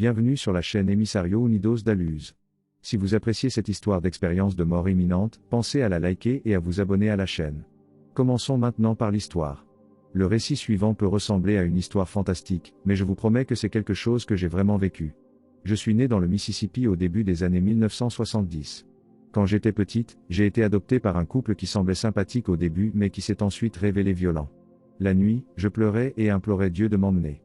Bienvenue sur la chaîne Emissario Unidos da Luz. Si vous appréciez cette histoire d'expérience de mort imminente, pensez à la liker et à vous abonner à la chaîne. Commençons maintenant par l'histoire. Le récit suivant peut ressembler à une histoire fantastique, mais je vous promets que c'est quelque chose que j'ai vraiment vécu. Je suis né dans le Mississippi au début des années 1970. Quand j'étais petite, j'ai été adoptée par un couple qui semblait sympathique au début mais qui s'est ensuite révélé violent. La nuit, je pleurais et implorais Dieu de m'emmener.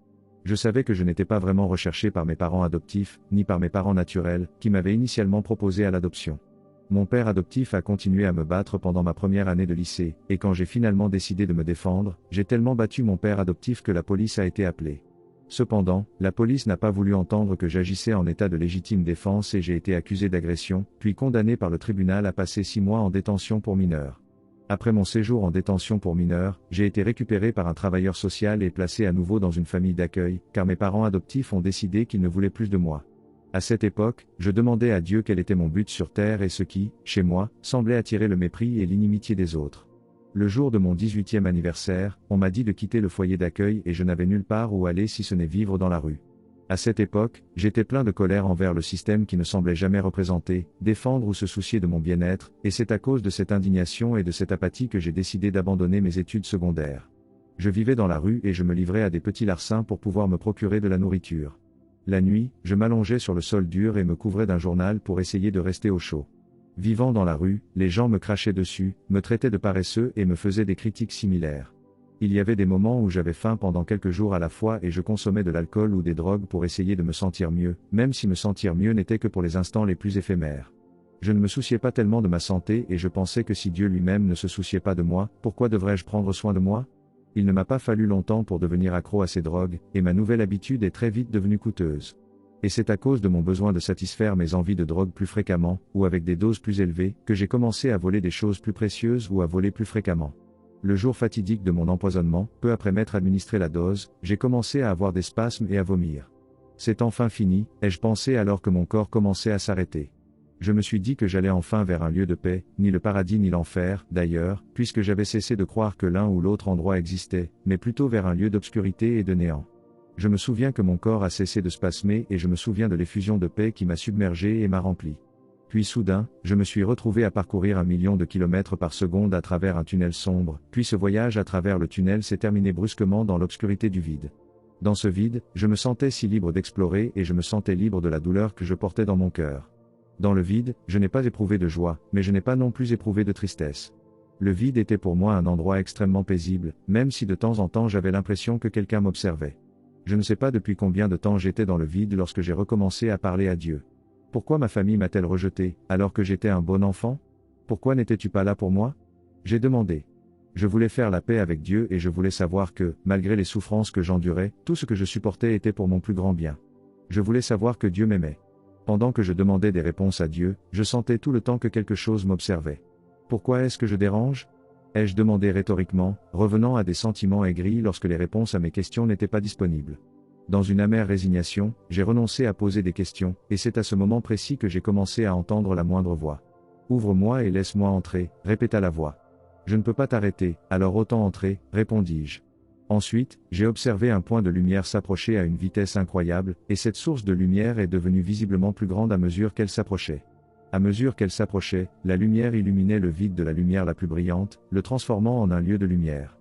Je savais que je n'étais pas vraiment recherché par mes parents adoptifs, ni par mes parents naturels, qui m'avaient initialement proposé à l'adoption. Mon père adoptif a continué à me battre pendant ma première année de lycée, et quand j'ai finalement décidé de me défendre, j'ai tellement battu mon père adoptif que la police a été appelée. Cependant, la police n'a pas voulu entendre que j'agissais en état de légitime défense et j'ai été accusé d'agression, puis condamné par le tribunal à passer 6 mois en détention pour mineurs. Après mon séjour en détention pour mineurs, j'ai été récupéré par un travailleur social et placé à nouveau dans une famille d'accueil, car mes parents adoptifs ont décidé qu'ils ne voulaient plus de moi. À cette époque, je demandais à Dieu quel était mon but sur terre et ce qui, chez moi, semblait attirer le mépris et l'inimitié des autres. Le jour de mon 18e anniversaire, on m'a dit de quitter le foyer d'accueil et je n'avais nulle part où aller si ce n'est vivre dans la rue. À cette époque, j'étais plein de colère envers le système qui ne semblait jamais représenter, défendre ou se soucier de mon bien-être, et c'est à cause de cette indignation et de cette apathie que j'ai décidé d'abandonner mes études secondaires. Je vivais dans la rue et je me livrais à des petits larcins pour pouvoir me procurer de la nourriture. La nuit, je m'allongeais sur le sol dur et me couvrais d'un journal pour essayer de rester au chaud. Vivant dans la rue, les gens me crachaient dessus, me traitaient de paresseux et me faisaient des critiques similaires. Il y avait des moments où j'avais faim pendant quelques jours à la fois et je consommais de l'alcool ou des drogues pour essayer de me sentir mieux, même si me sentir mieux n'était que pour les instants les plus éphémères. Je ne me souciais pas tellement de ma santé et je pensais que si Dieu lui-même ne se souciait pas de moi, pourquoi devrais-je prendre soin de moi ? Il ne m'a pas fallu longtemps pour devenir accro à ces drogues, et ma nouvelle habitude est très vite devenue coûteuse. Et c'est à cause de mon besoin de satisfaire mes envies de drogue plus fréquemment, ou avec des doses plus élevées, que j'ai commencé à voler des choses plus précieuses ou à voler plus fréquemment. Le jour fatidique de mon empoisonnement, peu après m'être administré la dose, j'ai commencé à avoir des spasmes et à vomir. C'est enfin fini, ai-je pensé alors que mon corps commençait à s'arrêter. Je me suis dit que j'allais enfin vers un lieu de paix, ni le paradis ni l'enfer, d'ailleurs, puisque j'avais cessé de croire que l'un ou l'autre endroit existait, mais plutôt vers un lieu d'obscurité et de néant. Je me souviens que mon corps a cessé de spasmer et je me souviens de l'effusion de paix qui m'a submergé et m'a rempli. Puis soudain, je me suis retrouvé à parcourir 1 million de kilomètres par seconde à travers un tunnel sombre, puis ce voyage à travers le tunnel s'est terminé brusquement dans l'obscurité du vide. Dans ce vide, je me sentais si libre d'explorer et je me sentais libre de la douleur que je portais dans mon cœur. Dans le vide, je n'ai pas éprouvé de joie, mais je n'ai pas non plus éprouvé de tristesse. Le vide était pour moi un endroit extrêmement paisible, même si de temps en temps j'avais l'impression que quelqu'un m'observait. Je ne sais pas depuis combien de temps j'étais dans le vide lorsque j'ai recommencé à parler à Dieu. Pourquoi ma famille m'a-t-elle rejeté, alors que j'étais un bon enfant ? Pourquoi n'étais-tu pas là pour moi ? J'ai demandé. Je voulais faire la paix avec Dieu et je voulais savoir que, malgré les souffrances que j'endurais, tout ce que je supportais était pour mon plus grand bien. Je voulais savoir que Dieu m'aimait. Pendant que je demandais des réponses à Dieu, je sentais tout le temps que quelque chose m'observait. Pourquoi est-ce que je dérange ? Ai-je demandé rhétoriquement, revenant à des sentiments aigris lorsque les réponses à mes questions n'étaient pas disponibles. Dans une amère résignation, j'ai renoncé à poser des questions, et c'est à ce moment précis que j'ai commencé à entendre la moindre voix. « Ouvre-moi et laisse-moi entrer », répéta la voix. « Je ne peux pas t'arrêter, alors autant entrer », répondis-je. Ensuite, j'ai observé un point de lumière s'approcher à une vitesse incroyable, et cette source de lumière est devenue visiblement plus grande à mesure qu'elle s'approchait. À mesure qu'elle s'approchait, la lumière illuminait le vide de la lumière la plus brillante, le transformant en un lieu de lumière.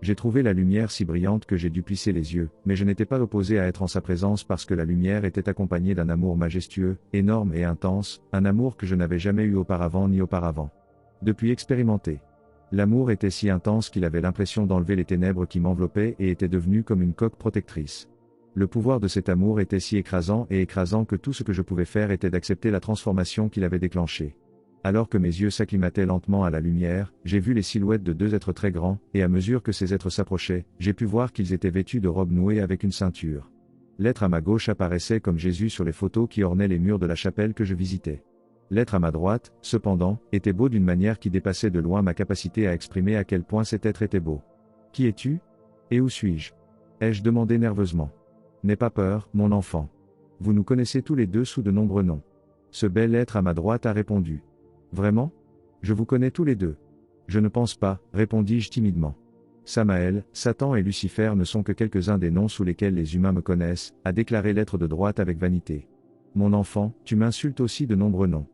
J'ai trouvé la lumière si brillante que j'ai dû plisser les yeux, mais je n'étais pas opposé à être en sa présence parce que la lumière était accompagnée d'un amour majestueux, énorme et intense, un amour que je n'avais jamais eu auparavant ni auparavant. Depuis expérimenté. L'amour était si intense qu'il avait l'impression d'enlever les ténèbres qui m'enveloppaient et était devenu comme une coque protectrice. Le pouvoir de cet amour était si écrasant que tout ce que je pouvais faire était d'accepter la transformation qu'il avait déclenchée. Alors que mes yeux s'acclimataient lentement à la lumière, j'ai vu les silhouettes de 2 êtres très grands, et à mesure que ces êtres s'approchaient, j'ai pu voir qu'ils étaient vêtus de robes nouées avec une ceinture. L'être à ma gauche apparaissait comme Jésus sur les photos qui ornaient les murs de la chapelle que je visitais. L'être à ma droite, cependant, était beau d'une manière qui dépassait de loin ma capacité à exprimer à quel point cet être était beau. « Qui es-tu ? Et où suis-je ? » ai-je demandé nerveusement. « N'aie pas peur, mon enfant. Vous nous connaissez tous les deux sous de nombreux noms. » Ce bel être à ma droite a répondu. « Vraiment ? Je vous connais tous les deux. » « Je ne pense pas, répondis-je timidement. Samaël, Satan et Lucifer ne sont que quelques-uns des noms sous lesquels les humains me connaissent, a déclaré l'être de droite avec vanité. Mon enfant, tu m'insultes aussi de nombreux noms.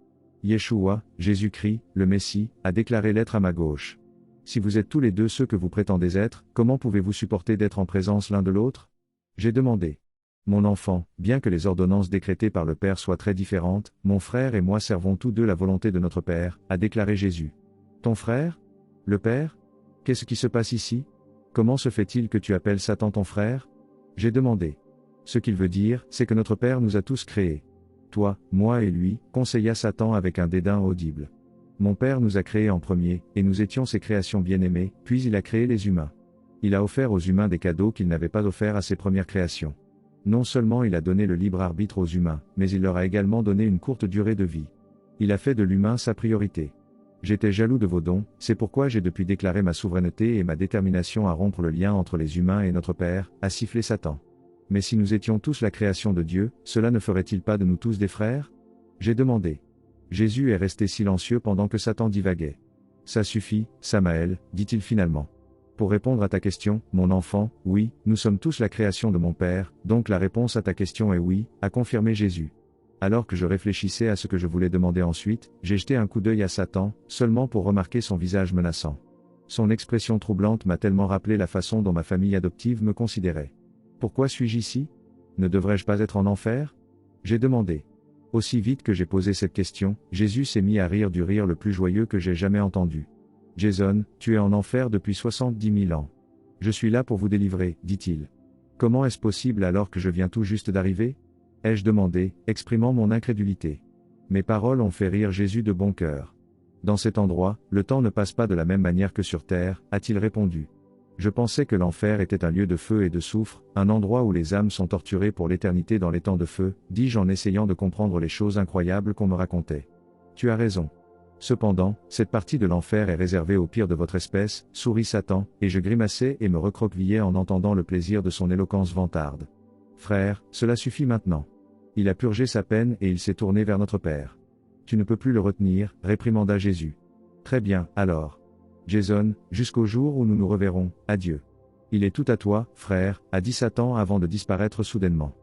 Yeshua, Jésus-Christ, le Messie, a déclaré l'être à ma gauche. Si vous êtes tous les deux ceux que vous prétendez être, comment pouvez-vous supporter d'être en présence l'un de l'autre? J'ai demandé. Mon enfant, bien que les ordonnances décrétées par le Père soient très différentes, mon frère et moi servons tous deux la volonté de notre Père, a déclaré Jésus. Ton frère? Le Père? Qu'est-ce qui se passe ici? Comment se fait-il que tu appelles Satan ton frère? J'ai demandé. Ce qu'il veut dire, c'est que notre Père nous a tous créés. Toi, moi et lui, conseilla Satan avec un dédain audible. Mon Père nous a créés en premier, et nous étions ses créations bien-aimées, puis il a créé les humains. Il a offert aux humains des cadeaux qu'il n'avait pas offerts à ses premières créations. Non seulement il a donné le libre arbitre aux humains, mais il leur a également donné une courte durée de vie. Il a fait de l'humain sa priorité. J'étais jaloux de vos dons, c'est pourquoi j'ai depuis déclaré ma souveraineté et ma détermination à rompre le lien entre les humains et notre Père, a sifflé Satan. Mais si nous étions tous la création de Dieu, cela ne ferait-il pas de nous tous des frères? J'ai demandé. Jésus est resté silencieux pendant que Satan divaguait. Ça suffit, Samaël, dit-il finalement. Pour répondre à ta question, mon enfant, oui, nous sommes tous la création de mon Père, donc la réponse à ta question est oui, a confirmé Jésus. Alors que je réfléchissais à ce que je voulais demander ensuite, j'ai jeté un coup d'œil à Satan, seulement pour remarquer son visage menaçant. Son expression troublante m'a tellement rappelé la façon dont ma famille adoptive me considérait. Pourquoi suis-je ici? Ne devrais-je pas être en enfer? J'ai demandé. Aussi vite que j'ai posé cette question, Jésus s'est mis à rire du rire le plus joyeux que j'ai jamais entendu. Jason, tu es en enfer depuis 70 000 ans. Je suis là pour vous délivrer, dit-il. Comment est-ce possible alors que je viens tout juste d'arriver? Ai-je demandé, exprimant mon incrédulité. Mes paroles ont fait rire Jésus de bon cœur. Dans cet endroit, le temps ne passe pas de la même manière que sur terre, a-t-il répondu. Je pensais que l'enfer était un lieu de feu et de soufre, un endroit où les âmes sont torturées pour l'éternité dans les temps de feu, dis-je en essayant de comprendre les choses incroyables qu'on me racontait. Tu as raison. Cependant, cette partie de l'enfer est réservée au pire de votre espèce, sourit Satan, et je grimaçais et me recroquevillais en entendant le plaisir de son éloquence vantarde. Frère, cela suffit maintenant. Il a purgé sa peine et il s'est tourné vers notre Père. Tu ne peux plus le retenir, réprimanda Jésus. Très bien, alors. Jason, jusqu'au jour où nous nous reverrons, adieu. Il est tout à toi, frère, a dit Satan avant de disparaître soudainement.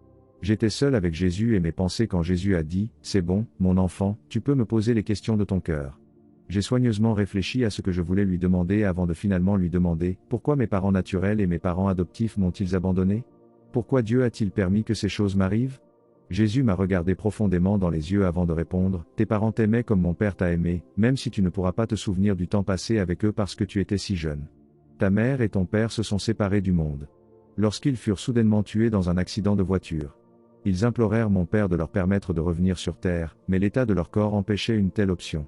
J'étais seul avec Jésus et mes pensées quand Jésus a dit, c'est bon, mon enfant, tu peux me poser les questions de ton cœur. J'ai soigneusement réfléchi à ce que je voulais lui demander avant de finalement lui demander, pourquoi mes parents naturels et mes parents adoptifs m'ont-ils abandonné? Pourquoi Dieu a-t-il permis que ces choses m'arrivent? Jésus m'a regardé profondément dans les yeux avant de répondre, tes parents t'aimaient comme mon Père t'a aimé, même si tu ne pourras pas te souvenir du temps passé avec eux parce que tu étais si jeune. Ta mère et ton père se sont séparés du monde. Lorsqu'ils furent soudainement tués dans un accident de voiture. Ils implorèrent mon père de leur permettre de revenir sur terre, mais l'état de leur corps empêchait une telle option.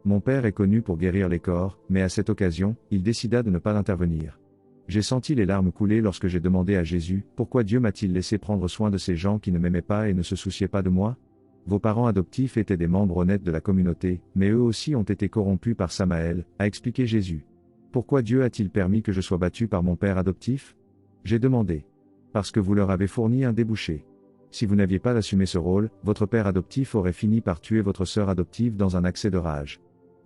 Mon père est connu pour guérir les corps, mais à cette occasion, il décida de ne pas intervenir. J'ai senti les larmes couler lorsque j'ai demandé à Jésus, pourquoi Dieu m'a-t-il laissé prendre soin de ces gens qui ne m'aimaient pas et ne se souciaient pas de moi? Vos parents adoptifs étaient des membres honnêtes de la communauté, mais eux aussi ont été corrompus par Samaël, a expliqué Jésus. Pourquoi Dieu a-t-il permis que je sois battu par mon père adoptif? J'ai demandé. Parce que vous leur avez fourni un débouché. Si vous n'aviez pas assumé ce rôle, votre père adoptif aurait fini par tuer votre sœur adoptive dans un accès de rage.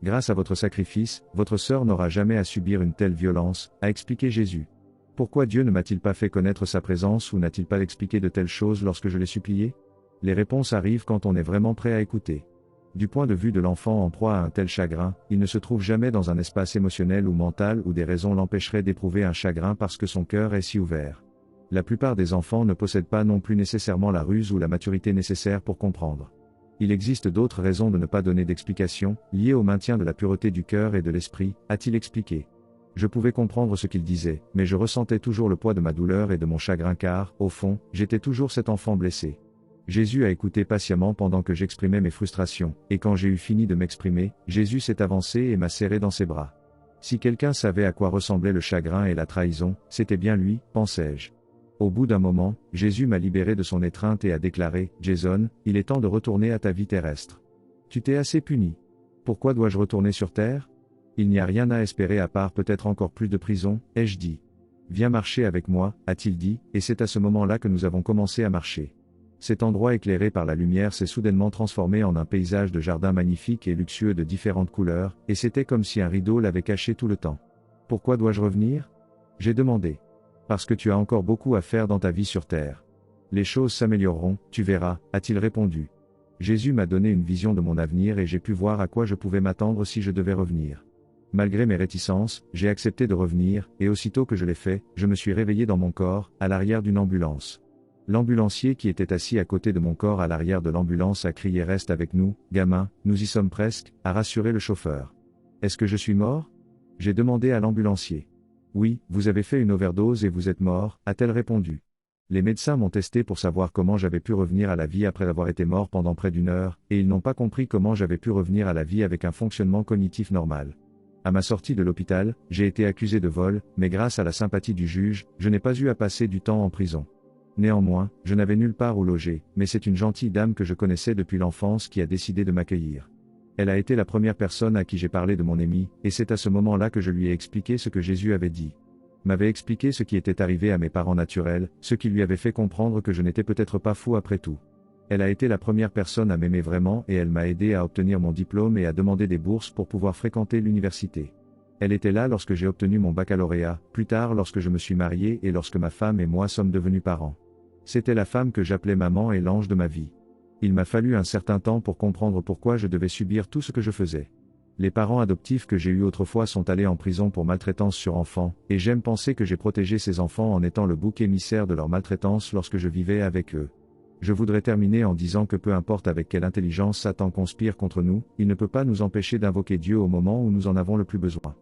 Grâce à votre sacrifice, votre sœur n'aura jamais à subir une telle violence, a expliqué Jésus. Pourquoi Dieu ne m'a-t-il pas fait connaître sa présence ou n'a-t-il pas expliqué de telles choses lorsque je l'ai supplié? Les réponses arrivent quand on est vraiment prêt à écouter. Du point de vue de l'enfant en proie à un tel chagrin, il ne se trouve jamais dans un espace émotionnel ou mental où des raisons l'empêcheraient d'éprouver un chagrin parce que son cœur est si ouvert. La plupart des enfants ne possèdent pas non plus nécessairement la ruse ou la maturité nécessaire pour comprendre. Il existe d'autres raisons de ne pas donner d'explication, liées au maintien de la pureté du cœur et de l'esprit, a-t-il expliqué. Je pouvais comprendre ce qu'il disait, mais je ressentais toujours le poids de ma douleur et de mon chagrin car, au fond, j'étais toujours cet enfant blessé. Jésus a écouté patiemment pendant que j'exprimais mes frustrations, et quand j'ai eu fini de m'exprimer, Jésus s'est avancé et m'a serré dans ses bras. Si quelqu'un savait à quoi ressemblaient le chagrin et la trahison, c'était bien lui, pensais-je. Au bout d'un moment, Jésus m'a libéré de son étreinte et a déclaré, « Jason, il est temps de retourner à ta vie terrestre. Tu t'es assez puni. Pourquoi dois-je retourner sur terre? Il n'y a rien à espérer à part peut-être encore plus de prison, ai-je dit. Viens marcher avec moi, a-t-il dit, et c'est à ce moment-là que nous avons commencé à marcher. Cet endroit éclairé par la lumière s'est soudainement transformé en un paysage de jardin magnifique et luxueux de différentes couleurs, et c'était comme si un rideau l'avait caché tout le temps. Pourquoi dois-je revenir? J'ai demandé. Parce que tu as encore beaucoup à faire dans ta vie sur terre. Les choses s'amélioreront, tu verras, a-t-il répondu. Jésus m'a donné une vision de mon avenir et j'ai pu voir à quoi je pouvais m'attendre si je devais revenir. Malgré mes réticences, j'ai accepté de revenir, et aussitôt que je l'ai fait, je me suis réveillé dans mon corps, à l'arrière d'une ambulance. L'ambulancier qui était assis à côté de mon corps à l'arrière de l'ambulance a crié « Reste avec nous, gamin, nous y sommes presque », a rassuré le chauffeur. Est-ce que je suis mort? J'ai demandé à l'ambulancier. Oui, vous avez fait une overdose et vous êtes mort, a-t-elle répondu. Les médecins m'ont testé pour savoir comment j'avais pu revenir à la vie après avoir été mort pendant près d'une heure, et ils n'ont pas compris comment j'avais pu revenir à la vie avec un fonctionnement cognitif normal. À ma sortie de l'hôpital, j'ai été accusé de vol, mais grâce à la sympathie du juge, je n'ai pas eu à passer du temps en prison. Néanmoins, je n'avais nulle part où loger, mais c'est une gentille dame que je connaissais depuis l'enfance qui a décidé de m'accueillir. Elle a été la première personne à qui j'ai parlé de mon Amy, et c'est à ce moment-là que je lui ai expliqué ce que Jésus avait dit. M'avait expliqué ce qui était arrivé à mes parents naturels, ce qui lui avait fait comprendre que je n'étais peut-être pas fou après tout. Elle a été la première personne à m'aimer vraiment et elle m'a aidé à obtenir mon diplôme et à demander des bourses pour pouvoir fréquenter l'université. Elle était là lorsque j'ai obtenu mon baccalauréat, plus tard lorsque je me suis marié et lorsque ma femme et moi sommes devenus parents. C'était la femme que j'appelais maman et l'ange de ma vie. Il m'a fallu un certain temps pour comprendre pourquoi je devais subir tout ce que je faisais. Les parents adoptifs que j'ai eus autrefois sont allés en prison pour maltraitance sur enfants, et j'aime penser que j'ai protégé ces enfants en étant le bouc émissaire de leur maltraitance lorsque je vivais avec eux. Je voudrais terminer en disant que peu importe avec quelle intelligence Satan conspire contre nous, il ne peut pas nous empêcher d'invoquer Dieu au moment où nous en avons le plus besoin.